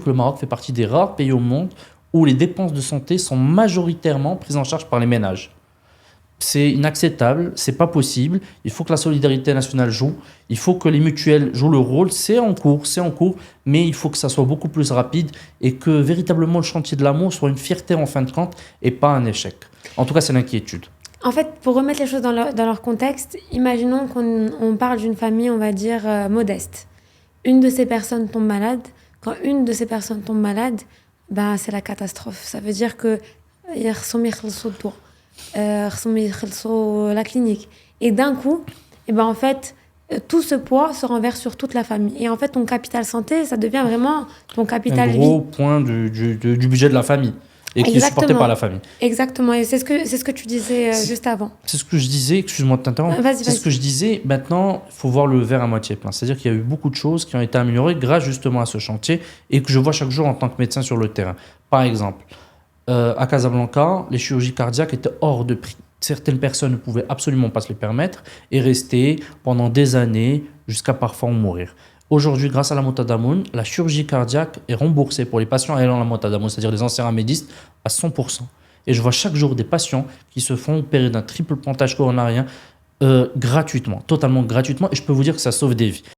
que le Maroc fait partie des rares pays au monde où les dépenses de santé sont majoritairement prises en charge par les ménages. C'est inacceptable, c'est pas possible. Il faut que la solidarité nationale joue. Il faut que les mutuelles jouent le rôle. C'est en cours, mais il faut que ça soit beaucoup plus rapide et que véritablement le chantier de l'amour soit une fierté en fin de compte et pas un échec. En tout cas, c'est l'inquiétude. En fait, pour remettre les choses dans leur contexte, imaginons qu'on parle d'une famille, on va dire, modeste. Une de ces personnes tombe malade. Quand une de ces personnes tombe malade, ben, c'est la catastrophe. Ça veut dire que la clinique. Et d'un coup, et ben, en fait, tout ce poids se renverse sur toute la famille. Et en fait, ton capital santé, ça devient vraiment ton Un capital gros vie. point du budget de la famille et qui est supporté par Exactement. la famille. Exactement. Et c'est ce que tu disais juste avant. C'est ce que je disais, excuse-moi de t'interrompre, Vas-y, c'est ce que vas-y. je disais, maintenant, il faut voir le verre à moitié plein. C'est-à-dire qu'il y a eu beaucoup de choses qui ont été améliorées grâce justement à ce chantier et que je vois chaque jour en tant que médecin sur le terrain. Par exemple, à Casablanca, les chirurgies cardiaques étaient hors de prix. Certaines personnes ne pouvaient absolument pas se les permettre et rester pendant des années jusqu'à parfois en mourir. Aujourd'hui, grâce à la Motadamoun, la chirurgie cardiaque est remboursée pour les patients ayant la Motadamoun, c'est-à-dire les anciens amédistes, à 100%. Et je vois chaque jour des patients qui se font opérer d'un triple pontage coronarien gratuitement, totalement gratuitement. Et je peux vous dire que ça sauve des vies.